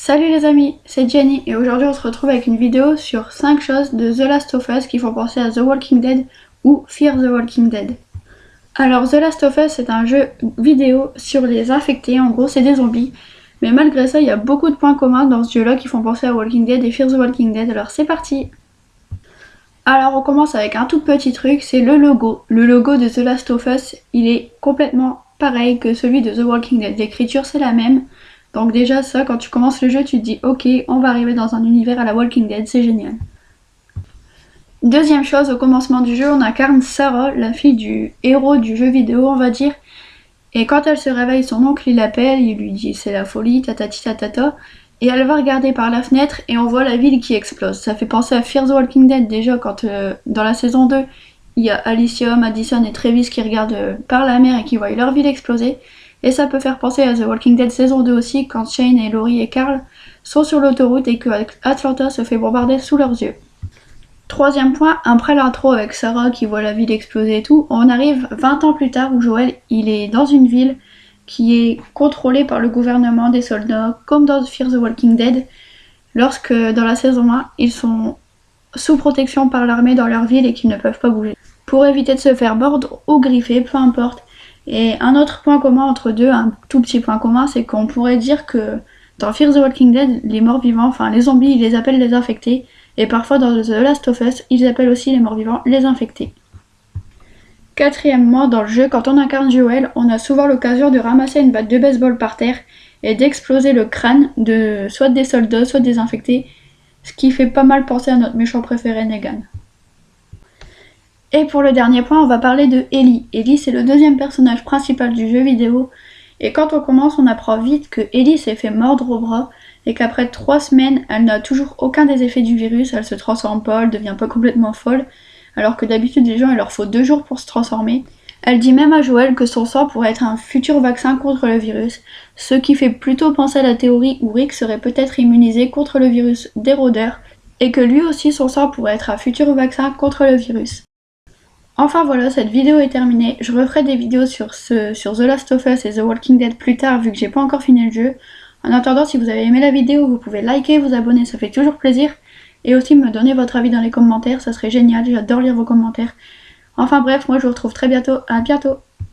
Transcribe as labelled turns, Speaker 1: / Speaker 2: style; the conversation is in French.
Speaker 1: Salut les amis, c'est Jenny et aujourd'hui on se retrouve avec une vidéo sur 5 choses de The Last of Us qui font penser à The Walking Dead ou Fear the Walking Dead. Alors The Last of Us c'est un jeu vidéo sur les infectés, en gros c'est des zombies, mais malgré ça il y a beaucoup de points communs dans ce jeu là qui font penser à Walking Dead et Fear the Walking Dead, alors c'est parti. Alors on commence avec un tout petit truc, c'est le logo. Le logo de The Last of Us, il est complètement pareil que celui de The Walking Dead, l'écriture c'est la même. Donc déjà ça, quand tu commences le jeu, tu te dis ok, on va arriver dans un univers à la Walking Dead, c'est génial. Deuxième chose, au commencement du jeu, on incarne Sarah, la fille du héros du jeu vidéo, on va dire. Et quand elle se réveille, son oncle il l'appelle, il lui dit c'est la folie, tatati tatata. Et elle va regarder par la fenêtre et on voit la ville qui explose. Ça fait penser à Fear the Walking Dead déjà quand dans la saison 2, il y a Alicia, Madison et Travis qui regardent par la mer et qui voient leur ville exploser. Et ça peut faire penser à The Walking Dead saison 2 aussi, quand Shane et Laurie et Carl sont sur l'autoroute et que Atlanta se fait bombarder sous leurs yeux. Troisième point, après l'intro avec Sarah qui voit la ville exploser et tout, on arrive 20 ans plus tard où Joel il est dans une ville qui est contrôlée par le gouvernement, des soldats, comme dans Fear the Walking Dead, lorsque dans la saison 1, ils sont sous protection par l'armée dans leur ville et qu'ils ne peuvent pas bouger. Pour éviter de se faire mordre ou griffer, peu importe. Et un autre point commun entre deux, un tout petit point commun, c'est qu'on pourrait dire que dans Fear the Walking Dead, les morts-vivants, enfin les zombies, ils les appellent les infectés, et parfois dans The Last of Us, ils appellent aussi les morts-vivants les infectés. Quatrièmement, dans le jeu, quand on incarne Joel, on a souvent l'occasion de ramasser une batte de baseball par terre et d'exploser le crâne de soit des soldats, soit des infectés, ce qui fait pas mal penser à notre méchant préféré Negan. Et pour le dernier point, on va parler de Ellie. Ellie, c'est le deuxième personnage principal du jeu vidéo. Et quand on commence, on apprend vite que Ellie s'est fait mordre au bras et qu'après 3 semaines, elle n'a toujours aucun des effets du virus. Elle se transforme pas, elle devient pas complètement folle. Alors que d'habitude, les gens, il leur faut 2 jours pour se transformer. Elle dit même à Joel que son sang pourrait être un futur vaccin contre le virus. Ce qui fait plutôt penser à la théorie où Rick serait peut-être immunisé contre le virus des rôdeurs. Et que lui aussi, son sang pourrait être un futur vaccin contre le virus. Enfin voilà, cette vidéo est terminée. Je referai des vidéos sur The Last of Us et The Walking Dead plus tard vu que j'ai pas encore fini le jeu. En attendant, si vous avez aimé la vidéo, vous pouvez liker, vous abonner, ça fait toujours plaisir. Et aussi me donner votre avis dans les commentaires, ça serait génial, j'adore lire vos commentaires. Enfin bref, moi je vous retrouve très bientôt, à bientôt.